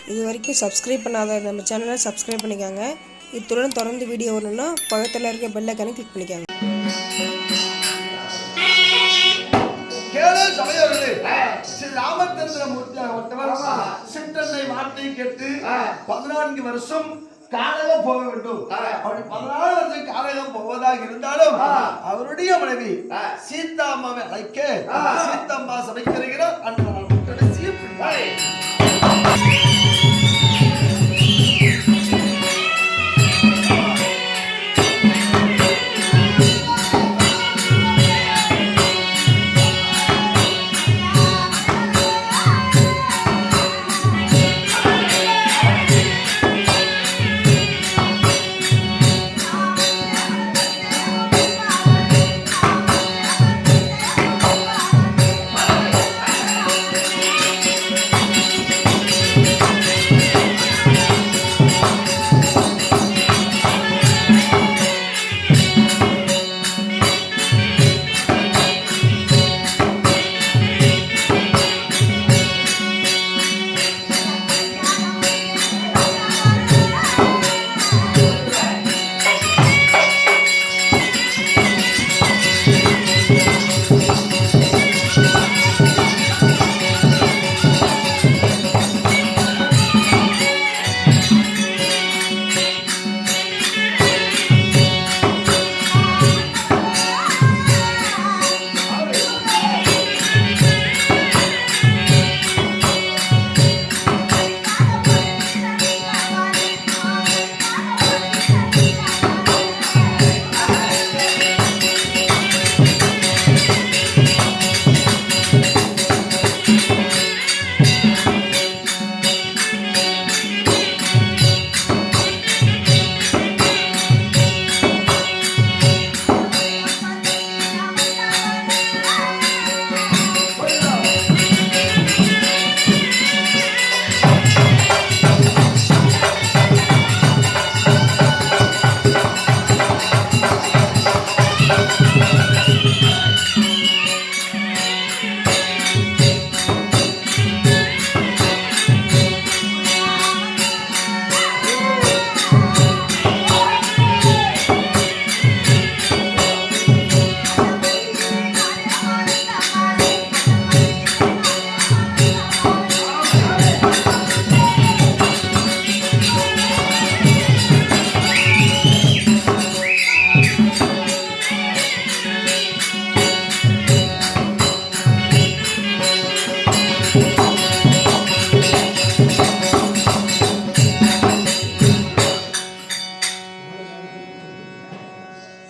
இது வரைக்கும் சப்ஸ்கிரைப் பண்ணாத நம்ம சேனலை சப்ஸ்கிரைப் பண்ணிக்கோங்க. இத்துடன் தொடர்ந்து வீடியோ வரணும்னா பக்கத்தில் இருக்க பெல் ஐகானை கிளிக் பண்ணிக்கோங்க. ஸ்ரீ ராமச்சந்திரமூர்த்தி சிற்றன்னை வார்த்தை கேட்டு 14 வருஷம் கானகம் போக வேண்டும். அப்படி 14 வருஷம் கானகம் போவதாக இருந்தாலும் அவருடைய மனைவி சீதாம்மாவை அழைக்க சீதாம்மா சபைக்கு வருகிறார். அன்று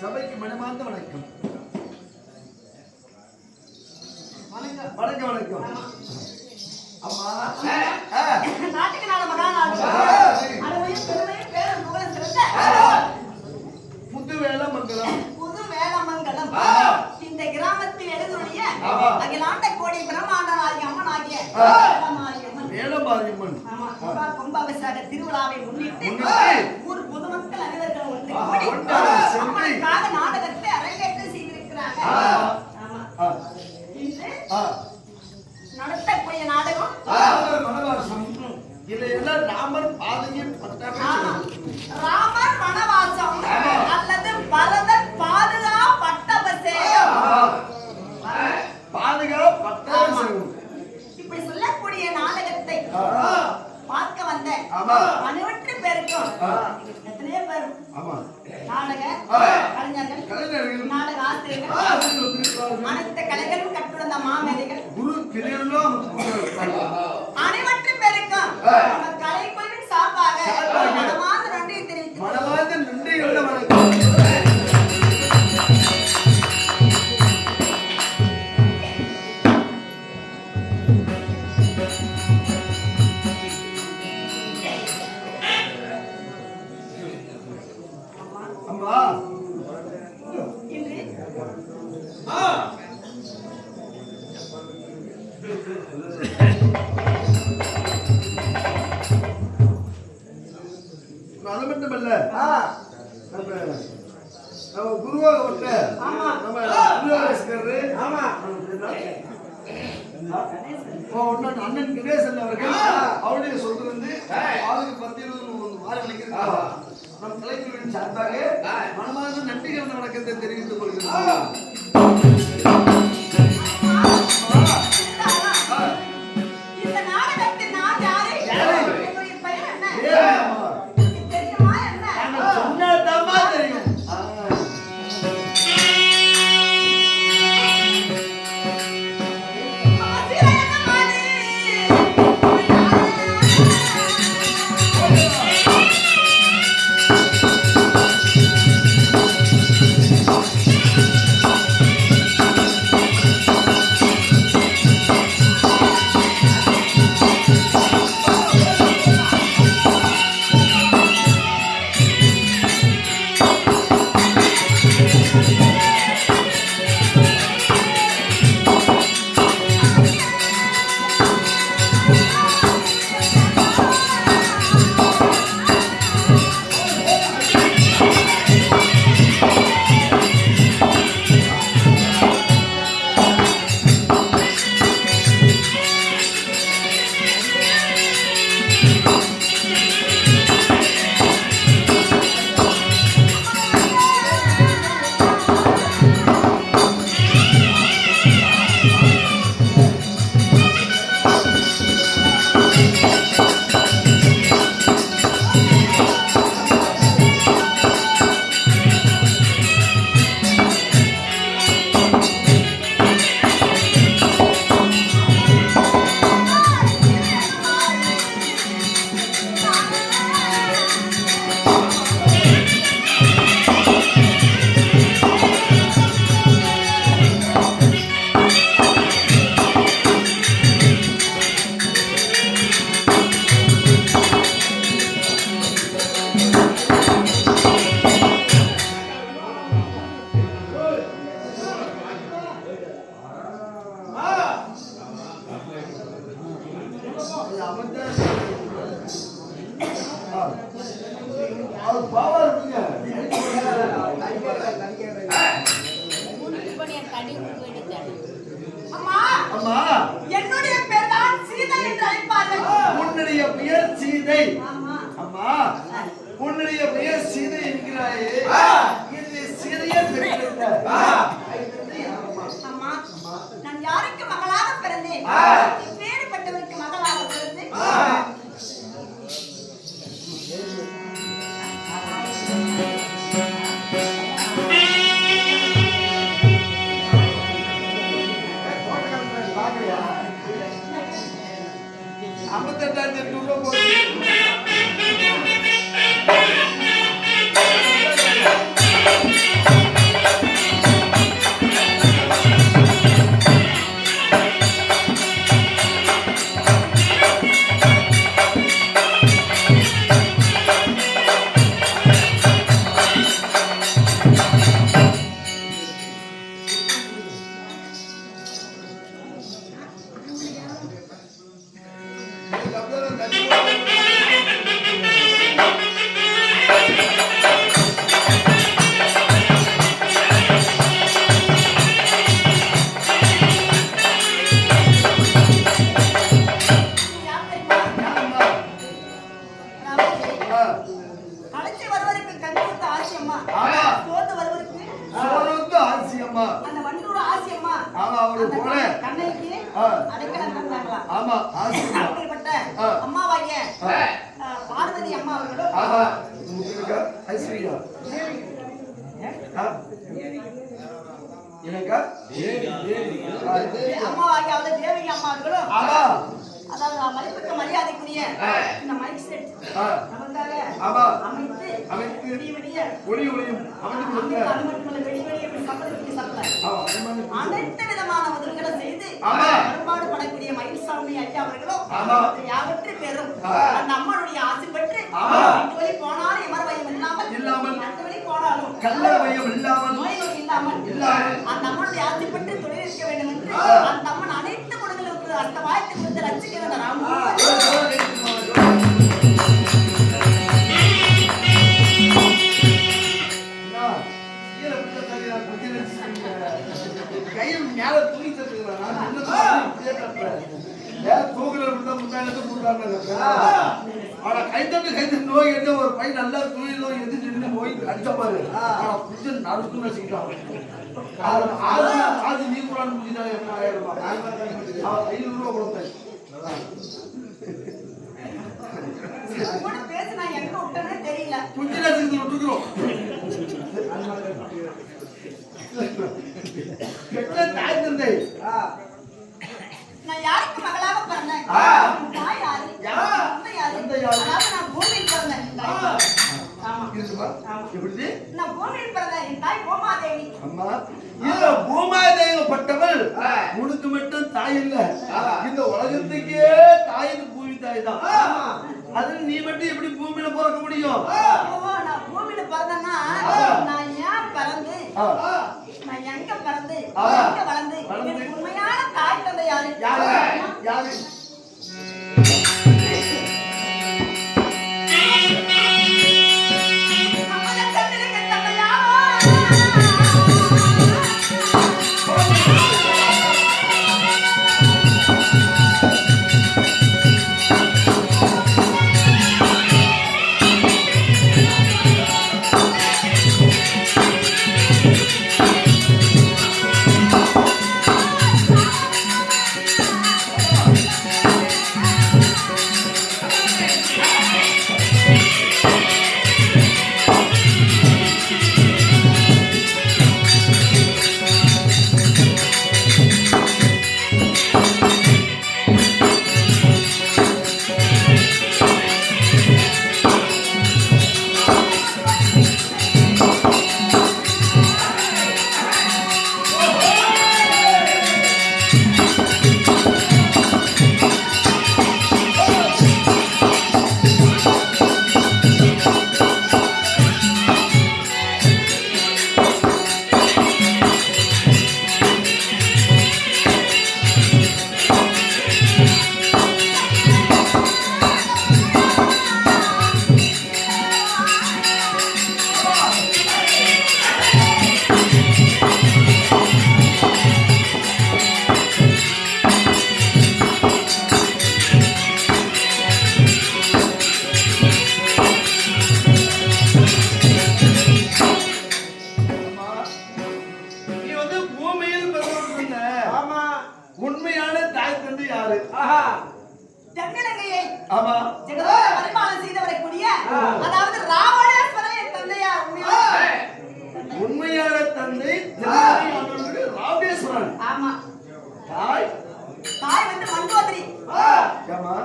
சபைக்கு மனமார்ந்த வணக்கம். வணக்கம் வணக்கம். அம்மா நாட்டுக்கு நாள மகாநாடு அறுவையும் பெருமையும் பேரும் புகழும் சிறந்த புது வேளமங்கலம் இந்த கிராமத்தில் எழுதுடைய அகிலாண்ட கோடி பிரம்மாண்டனாகிய அம்மனாகிய வேளமாரியம்மன் கும்பாபிஷேக திருவிழாவை முன்னிட்டு ஊர் பொதுமக்கள் அனைவரும் ஒன்று கூடி அம்மனுக்காக நாடகத்தை அரங்கேற்றம் செய்திருக்கிறாங்க. நடத்தக்கூடிய நாடகம் வனவாசம். இதையெல்லாம் ராமர் பாதையில் ராமர் வனவாசம் அல்லது பரதன் பாதுகா பட்டாபிஷேகம். இப்படி சொல்லக்கூடிய நாடகத்தை பார்க்க வந்த அனைவற்று பேருக்கும் எத்தனையோ பேர் நாடக கலைஞர்கள் நாடக ஆசிரியர்கள் அனைத்து கலைகளும் கற்றுள்ள மாமேதைகள் அனைவற்று பேருக்கும் கலை குழுவின் சார்பாக மனமார்ந்த நன்றியை தெரிவித்து அது மட்டும் இல்ல நம்ம குருவாக விட்ட நம்ம அண்ணன் கணேசன் அவர்கள் அவருடைய சொல்றது வந்து கலைஞரின் சார்பாக மனமார்ந்த நன்றி கலந்த வணக்கத்தை தெரிவித்துக் கொள்கிறேன். இந்த நாடகத்தில் நான் யாரு? என்னுடைய பெயர் என்ன? ஏம்மா? தெரியுமா என்ன? நாங்க சொன்னதாம்மா தெரியும். அம்மா, என்னுடைய பேர் தான் சீதை என்று அழைப்பார்கள். உன்னுடைய பெயர் சீதை. ஆமா. அம்மா, உன்னுடைய பெயர் சீதை என்கிறாயே, இது சிறிய பெயரல்ல. அம்மா, நான் யாருக்கு மகளாக பிறந்தேன்? வேறுபட்டவருக்கு மகளாக பிறந்தேன். அழைச்சி வருவதற்கு கஞ்சி கொடுத்த ஆசியம்மா, சோர்ந்து வருவதற்கு அந்த வண்டூர் ஆசியம்மா, கண்ணைக்கு அடைக்கலம் தந்தாங்களா? அப்படிப்பட்ட அம்மாவாகிய பார்வதி அம்மா அவர்களும் அம்மாவாகிய தேவகி அம்மா அவர்களும், அதாவது மதிப்புக்கு மரியாதைக்குரிய இந்த மைக் செட் நமக்காக அமைத்து ஒளி ஒளியும் அனைத்து விதமான முதல்களை செய்து வழிபாடு படக்கூடிய மயில்சாமி ஐயா அவர்களும் யாவற்றை பெறும் அந்த அம்மனுடைய ஆசை பெற்று எட்டு வழி போனாலும் எமர் பயம் இல்லாமல் எட்டு வழி போனாலும் நோய் நோய் இல்லாமல் அந்த அம்மனுடைய ஆசை பெற்று தொழில் இருக்க வேண்டும் என்று அந்த அம்மன் அனைத்து குணங்களுக்கு அந்த வாய்ப்பு கொடுத்து ரசிக்கிற ராமன் கையில் மேல துணி தட்டுக்கிறேன். கை தட்டு நோய் எடுத்து ஒரு பையன் நல்லா துணி நோய் எது நின்று போய் அடிச்சா பாரு புடிச்சு நறுக்குன்னு வச்சுக்கிட்டான். அது நீ கூட முடிஞ்சுட்டாங்க 500 ரூபா கொடுத்தேன். கூட பேசி நான் எங்க விட்டேனே தெரியல. புடிச்சு நச்சுக்கிட்டு விட்டுக்கிறோம். தாய் தந்தை நான் யாருக்கு மகளாக பிறந்தேன்? தாய் யாரு? தந்தை யாரு? அதாவது நான் பூமியில் பிறந்தேன். ஆமா. எப்படி? நான் பூமியில் பிறந்தேன். என் தாய் பூமாதேவி. அம்மா இல்ல பூமாதேவிப்பட்டவள் உனக்கு மட்டும் தாய் இல்ல, இந்த உலகத்துக்கே தாயின் பூமி தாய் தான். அது நீ மட்டும் எப்படி பூமியில பிறக்க முடியும்? நான் பூமியில பிறந்தேன்னா நான் ஏன் பிறந்து நான் எங்க பிறந்து எங்க வளர்ந்து எனக்கு உண்மையான தாய் தந்தை யாரு? யாரு? உண்மையான தாய் தந்தை யாரு? தென்னிலங்கையை ஆமா ஜெகதோட பரிபாலனை செய்து வரக்கூடிய அதாவது ராவணேஸ்வரன் என் தந்தையா? உண்மையான தந்தை ராவணேஸ்வரன். ஆமா. தாய் வந்து மண்டோதரி. ஆமா.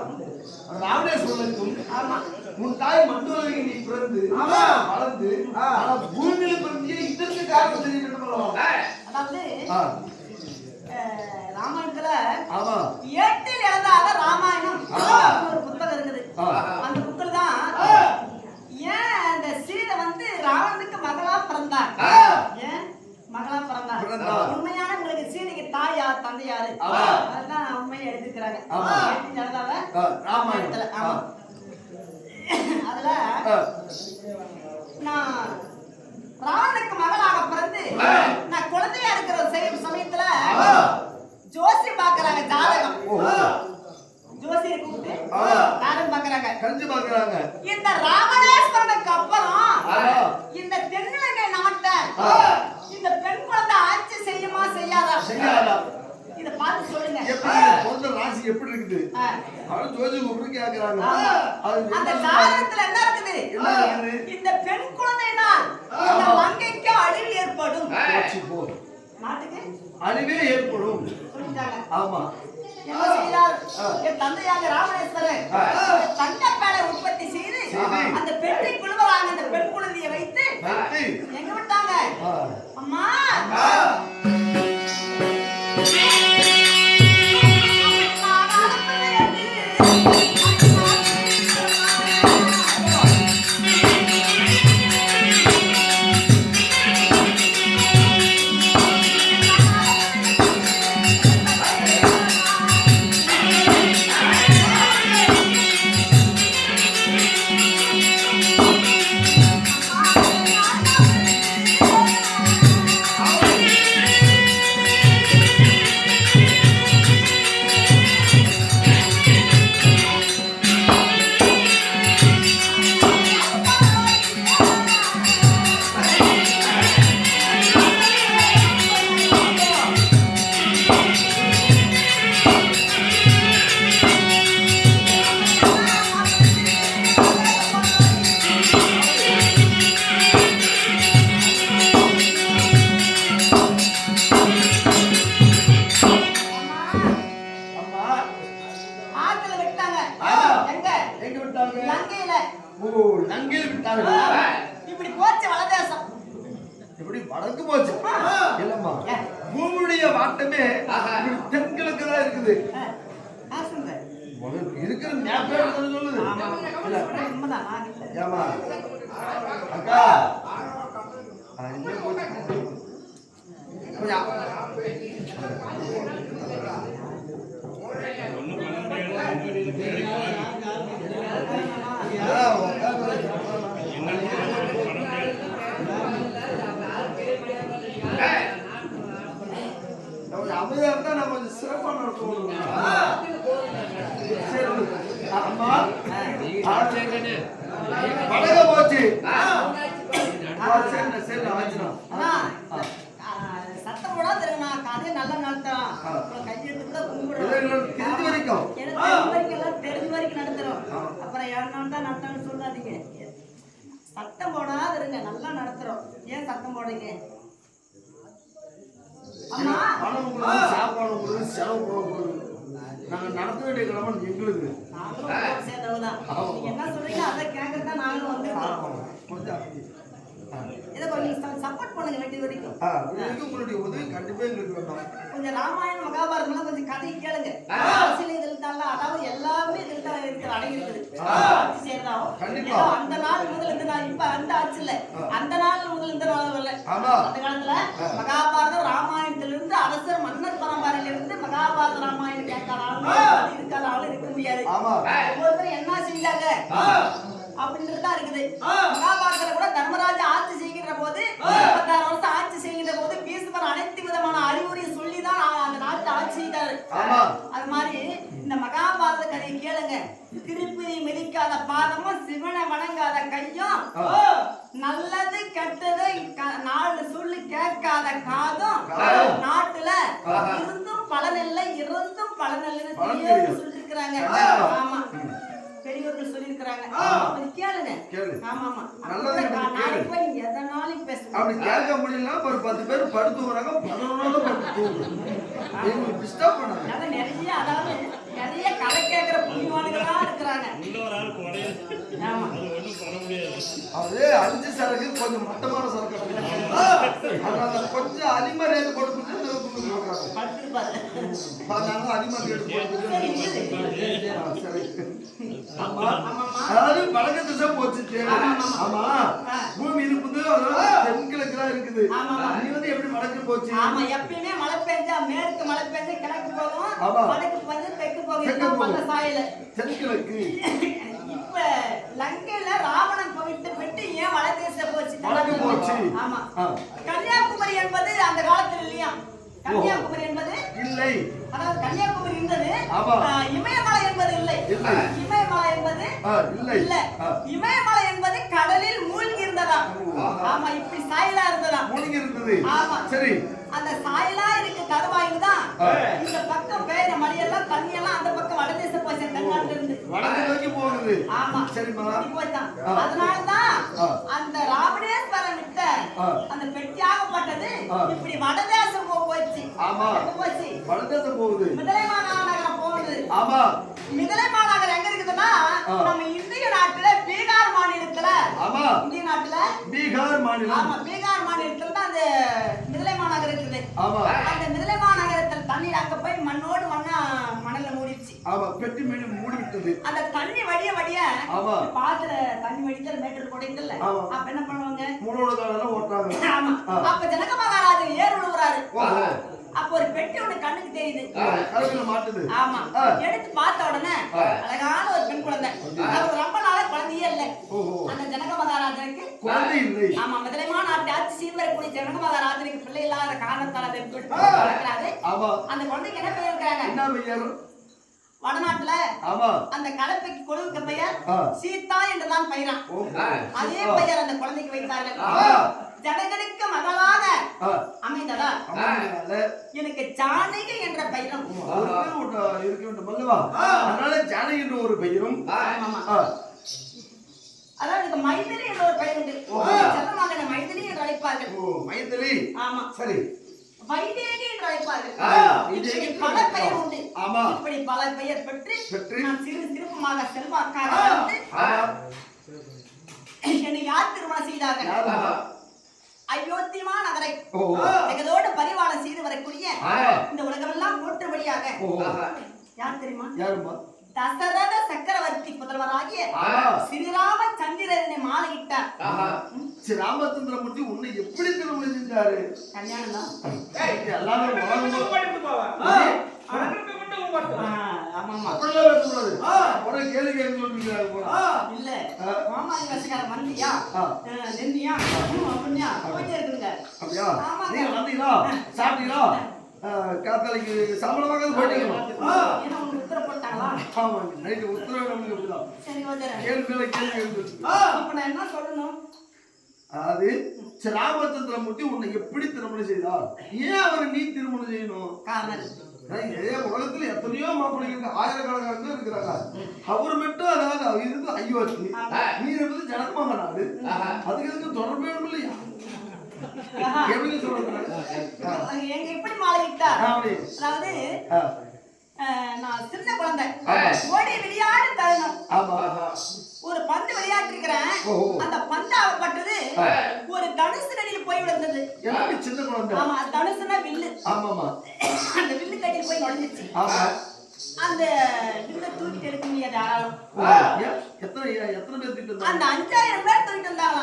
ராவணேஸ்வரனுக்கும் ஆமா உன் தாய் மண்டோதரி நீ பிறந்து வளர்ந்து ஆனா பூமியில பிறந்தியே இதற்கு காரணம் தெரியும். அதாவது ராமாயணத்துல ஆமா 8 எழுதாத ராமாயணம் ஒரு புத்தகம் இருக்குது. அந்த புத்தகம் தான் ஏன் அந்த சீதை வந்து ராவணனுக்கு மகளா பிறந்தார். ஏன் மகளா பிறந்தார்? உண்மையான உங்களுக்கு சீதைக்கு தாய் யார் தந்தை யாரு? அதுதான் உண்மையை எழுதிக்கிறாங்க 8 எழுதாத ராமாயணத்துல. ஆமா. அதுல நான் ராவணனுக்கு மகளாக பிறந்து நான் குழந்தையா இருக்கிற சமயத்துல ஜோசி பாக்குறாங்க ஜாதகம். ஜோசியை கூப்பிட்டு ஜாதகம் பாக்குறாங்க, கஞ்சி பாக்குறாங்க. இந்த ராவணேஸ்வரனுக்கு அப்புறம் இந்த தென்னிலங்கை நாட்டை இந்த பெண் குழந்தை ஆட்சி செய்யுமா செய்யாதா? இத பார்த்து சொல்லுங்க. பொண்ணு ராசி எப்படி இருக்குது? அவன் ஜோசி கூப்பிட்டு கேக்குறாங்க. அந்த ஜாதகத்துல என்ன இருக்குது? இந்த பெண் குழந்தைனால் இந்த மங்கைக்கு அழிவு ஏற்படும். நாட்டுக்கு அழிவே ஏற்படும் சொல்லிட்டாங்க. ஆமா. என்ன செய்தார்? என் தந்தையாக ராவணேஸ்வரன் தங்கப்பேளை உற்பத்தி செய்து அந்த பெண்ணை குழுவலாக அந்த பெண் குழந்தையை வைத்து எங்க விட்டாங்க? அம்மா விட்டாங்க? லங்கையில ஓ, லங்கையில் விட்டாங்க. இப்படி போச்சு வலதேசம். எப்படி வடக்கு போச்சு? இல்லம்மா, பூமியுடைய வாட்டமே இப்படி தென்கிழக்கு தான் இருக்குது. சொல்றேன் இருக்கிற மேப்பே சொல்லுது. உண்மைதான், நான் இல்லை. ஏமா அக்கா, இங்கே போச்சு கொஞ்சம். அமைதியா இருந்தா நான் கொஞ்சம் சிறப்பா நடத்துவோம். அம்மா வடக போச்சு. சரி சத்தம் போடா தெரியுமா? கதையை நல்லா நடத்துறோம். கையெழுத்து கூட கும்பிடுறோம். தெரிஞ்ச வரைக்கும் எல்லாம் தெரிஞ்ச வரைக்கும் நடத்துறோம். அப்புறம் யாருனாலும் தான் நடத்தான்னு சொல்லாதீங்க. சத்தம் போடாத இருங்க, நல்லா நடத்துறோம். ஏன் சத்தம் போடுறீங்க? அம்மா பணம் கொடுத்து சாப்பாடு கொடுத்து செலவு போடுறது நாங்க நடத்த வேண்டிய கடமை எங்களுக்கு. நாங்களும் சேர்ந்தவதான். நீங்க என்ன சொல்றீங்க அதை கேட்கறதா நாங்களும் வந்துருக்கோம். இதை கொஞ்சம் சப்போர்ட் பண்ணுங்க வேண்டிய வரைக்கும். உங்களுடைய உதவி கண்டிப்பா எங்களுக்கு வேணும். கொஞ்சம் ராமாயணம் மகாபாரதம் கொஞ்சம் கதை கேளுங்க. அரசியல் இதில் தான், அதாவது எல்லாமே இதில் தான் இருக்கிற அடங்கி இருக்குது. ஆட்சி சேர்ந்தாவும் அந்த நாள் முதல் இந்த நாள், இப்ப அந்த ஆட்சி இல்ல, அந்த நாள் முதல் இந்த நாள் வரல. அந்த காலத்துல மகாபாரதம் ராமாயணத்திலிருந்து அரசர் மன்னர் பரம்பரையிலிருந்து மகாபாரத ராமாயணம் கேட்காத இருக்காத ஆளு இருக்க முடியாது. ஒவ்வொருத்தரும் என்ன செஞ்சாங்க அப்படின்றதுதான் இருக்குது. மகாபாரதத்துல கூட தர்மராஜா ஆட்சி செய்கின்ற போது 36 வருஷம் ஆட்சி செய்கின்ற போது பீஷ்மர் அனைத்து விதமான அறிவுரையை சொல்லிதான் அந்த நாட்டை ஆட்சி செய்தாரு. அது மாதிரி இந்த மகாபாரத கதையை கேளுங்க. திருப்பதி மிதிக்காத பாதமும் சிவனை வணங்காத கையும் நல்லது கெட்டது நாலு சொல்லி கேட்காத காதும் நாட்டுல இருந்தும் பலனில்லை இருந்தும் பலனில்லைன்னு சொல்லிருக்கிறாங்க. ஆமா, பெரியவர்கள் சொல்லிருக்கிறாங்க. கேளுங்க. ஆமா ஆமா, நாளைக்கு போய் எதனாலும் பேசுங்க. அப்படி கேட்க முடியல ஒரு 10 பேர் படுத்து வராங்க, 11 படுத்து தூங்குறாங்க. டிஸ்டர்ப் பண்ணாங்க. அதான் நிறைய, அதாவது நிறைய கதை கேட்கிற புண்ணியவான்களா இருக்கிறாங்க. ஆமா, அது அஞ்சு சரக்கு கொஞ்சம் மட்டமான சரக்கு கொஞ்சம் அதிமரியாதை கொடுத்து படுத்துருப்பாரு. அதாவது வடக்கு திசை போச்சு. ஆமா, பூமி இருக்குது தென்கிழக்கு தான் இருக்குது. நீ வந்து எப்படி வடக்கு போச்சு? ஆமா, எப்பயுமே மழை பெஞ்சா மேற்கு, மழை பெஞ்சா கிழக்கு போகும், வடக்கு பெஞ்சா தெற்கு போகும். சாயல தென்கிழக்கு. இப்ப லங்கையில ராவணன் போயிட்டு விட்டு ஏன் வட தேசம் போச்சு? ஆமா, கன்னியாகுமரி என்பது அந்த காலத்துல இல்லையா? கன்னியாகுமரி என்பது இல்லை. அதாவது கன்னியாகுமரி இருந்தது, இமயமலை என்பது இல்லை. இமயமலை என்பது இல்லை. இமயமலை என்பது கடலில் மூழ்கி இருந்ததா? ஆமா, இப்படி சாயலா இருந்ததா? மூழ்கி இருந்தது. ஆமா, சரி. அந்த சாயலா இருக்கு தருவாயில் தான் இந்த பக்கம் பெய்யுற மழையெல்லாம் தண்ணியெல்லாம் அந்த பக்கம் வடதேசம் போச்சு. தமிழ்நாட்டுல இருந்து வடக்கு நோக்கி போகுது. ஆமா, சரிமா, போய்தான். அதனாலதான் அந்த ராவணேஸ்வரன் விட்ட அந்த பெட்டியாகப்பட்டது இப்படி வடதேசம் போச்சு. ஆமா, போச்சு, வடதேசம் போகுது. மிதிலை மாநகரம் போகுது. ஆமா, மிதிலை மாநகரம் எங்க இருக்குதுன்னா நம்ம இந்திய நாட்டுல பீகார் மாநிலத்துல. ஆமா, இந்திய நாட்டுல பீகார் மாநிலம். ஆமா, பீகார் மாநிலத்துல தான் அந்த மிதிலை மாநகரம் இருக்குது. ஆமா, அந்த மிதிலை மாநகரத்துல தண்ணீர் அங்க போய் மண்ணோடு மண்ணா மணல்ல மூடிடுச்சு. ஆமா, பெட்டி மூடி விட்டது. அந்த தண்ணி வடிய வடிய ஆமா, பாத்துல தண்ணி வடித்தல் மேட்டூர் குடைங்கல்ல. அப்ப என்ன பண்ணுவாங்க? மூணோட காலெல்லாம் ஓட்டாங்க. ஆமா, அப்ப ஜனக மகாராஜர் ஏர் விழுவுறாரு. அப்ப ஒரு பெட்டி ஒண்ணு கண்ணுக்கு தெரியுது, கழுத்துல மாட்டுது. ஆமா, எடுத்து பார்த்த உடனே அழகான ஒரு பெண் குழந்தை. அவருக்கு ரொம்ப நாளா குழந்தையே இல்ல. அந்த ஜனக மகாராஜனுக்கு குழந்தை இல்லை. ஆமா, முதலைமா நாட்டு ஆட்சி சீர்வரக்கூடிய ஜனக மகாராஜனுக்கு பிள்ளை இல்லாத காரணத்தால இருக்கிறாரு. அந்த குழந்தைக்கு என்ன பெயர் இருக்கிறாங்க? என்ன பெயர்? வடநாட்டுல ஆமா, அந்த கலப்பைக்கு கொழுவுக்கு பெயர் சீதா என்றுதான் பெயரான். அதே பெயர் அந்த குழந்தைக்கு வைத்தார்கள். ஜனகனுக்கு மகளாக அமைந்ததா எனக்கு ஜானகி என்ற பெயரும் இருக்க வேண்டும் அல்லவா? அதனால ஜானகி என்ற ஒரு பெயரும். அதாவது எனக்கு மைதிலி என்ற ஒரு பெயர் உண்டு. செல்லமாக மைதிலி என்று அழைப்பார்கள். மைதிலி. ஆமா, சரி. வைதேகி என்று அழைப்பார்கள். வைதேகி இப்படி பல பெயர் உண்டு. ஆமா. இப்படி பல பெயர் பெற்று பெற்று நான் சிறுமாக செல்வாக்காக வந்து என்னை யார் திருமணம் செய்தார்கள்? அயோத்திமா நகரை ஜெகதோடு பரிவாரம் செய்து வரக்கூடிய இந்த உலகமெல்லாம் போற்றும்படியாக யார் தெரியுமா? யாருமா? தசரத சக்கரவர்த்தி புதல்வராகிய ஸ்ரீராம சந்திரனை மாலையிட்டார். ராமச்சந்திரமூர்த்தி உன்னை எப்படி திருமணம் செஞ்சாரு? கல்யாணம் தான். எல்லாரும் கேள்வி இல்ல மாமா வசக்கார மந்தியா நெந்தியா அப்படியா போயிட்டே இருக்குங்க. அப்படியா? நீங்க வந்தீங்களா? சாப்பிட்டீங்களா? காத்தாலைக்கு சம்பளமாக போயிட்டீங்களா? ஏன்னா உங்களுக்கு உத்தரவு போட்டாங்களா? ஆமா, நைட்டு உத்தரவு நம்மளுக்கு அப்படிதான். சரி வந்துடுறேன். கேள்வி இப்ப நான் என்ன சொல்லணும்? அது ராமச்சந்திரமூர்த்தி உன்னை எப்படி திருமணம் செய்தார்? ஏன் அவரை நீ திருமணம் செய்யணும்? காரணம் இருக்கு. உலகத்துல எத்தனையோ மாப்பிள்ளைங்க ஆயிரக்கணக்கான இருக்கிறாங்க. அவர் மட்டும் அதாவது இருந்து அயோத்தி, நீ இருப்பது ஜனகமாக நாடு. அதுக்கு எதுக்கு தொடர்பு வேணும் இல்லையா? எப்படி சொல்றது? எப்படி மாலையிட்டார்? அதாவது நான் சின்ன குழந்தை ஓடி விளையாடு தருணம். ஒரு பந்து விளையாட்டிருக்கிறேன். அந்த பந்து அவப்பட்டது ஒரு தனுசு நடியில் போய் விழுந்தது. சின்ன குழந்தை. ஆமா, தனுசுனா வில்லு. ஆமாமா. அந்த வில்லு கட்டில் போய் நுழைஞ்சிச்சு. அந்த வில்ல தூக்கிட்டு எடுக்க முடியாது யாராலும். எத்தனை பேர் தூக்கிட்டு வந்தாங்க? அந்த 5000 பேர் தூக்கிட்டு வந்தாங்க.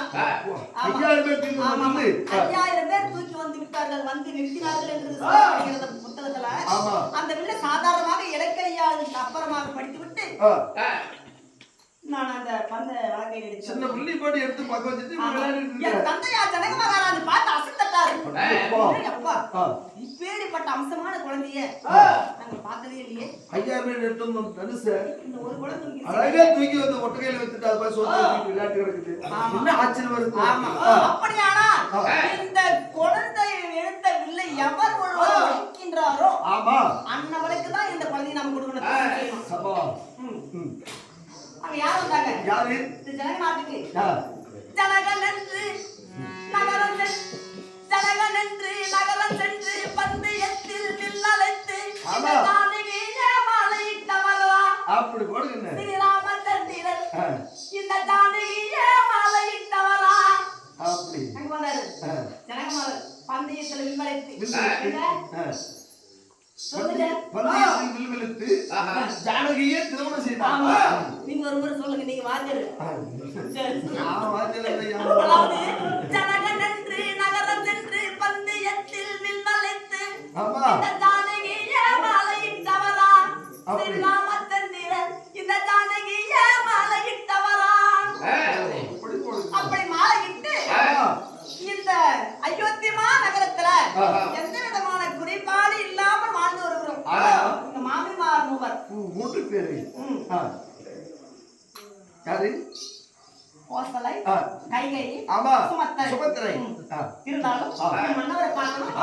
5000 பேர் தூக்கிட்டு வந்தாங்க. 5000 பேர் தூக்கி வந்து விட்டார்கள், வந்து நிறுத்தினார்கள் என்று சொல்லப்படுகிறது புத்தகத்துல. அந்த வில்ல சாதாரணமாக இலக்கையால் அப்புறமாக படித்துவிட்டு நான் அந்த பந்தை வழக்கையில் எடுத்து சின்ன புள்ளி போட்டு எடுத்து பக்கம் வச்சுட்டு விளையாடிட்டு என் தந்தையா ஜனக மகாராஜ் பார்த்து அசத்தட்டாரு. அப்பா இப்பேற்பட்ட அம்சமான குழந்தைய நாங்க பார்த்ததே இல்லையே. 5000 பேர் எடுத்து வந்து தனுசு இந்த ஒரு குழந்தை அழகா தூக்கி வந்து ஒட்டகையில வச்சுட்டு அது மாதிரி சோத்து விளையாட்டு கிடக்குது. என்ன ஆச்சரியம் வருது? அப்படியானா இந்த குழந்தை எடுத்த வில்லை எவர் ஒருவர் ஒழிக்கின்றாரோ அன்னவளுக்கு தான் இந்த குழந்தையை நம்ம கொடுக்கணும். சபா. அவங்க யார் வந்தாங்க? யாரு? ஜனக நாட்டுக்கு ஜனகன் என்று நகரம் சென்று பந்தயத்தில் நில்லழைத்து அப்படி போடுங்க. ஸ்ரீராமச்சந்திரன் இந்த ஜானகிய மாலையிட்டவரா அப்படி அங்க வந்தாரு. ஜனகமார் பந்தயத்தில் நில்லழைத்து ஜானகியே திருமணம் செய்தாங்க. நீங்க ஒரு முறை சொல்லுங்க. நீங்க வாத்தியாரு. ஜனகன் என்று நகரம் சென்று பந்தயத்தில் நில்லழைத்து இந்த ஜானகிய மாலையிட்டவரா ஸ்ரீராமச்சந்திரன் இந்த ஜானகிய மாலையிட்டவரா. அப்படி மாலையிட்டு இந்த அயோத்திமா நகரத்துல எந்த விதமான குறைபாடு இல்லாமல் வாழ்ந்து வருகிறோம். இந்த மாமிமார் மூவர் 3 பேரு. யாரு? கோசலை, கைகை, சுமத்திரை. இருந்தாலும் மன்னவரை பார்க்கணும்.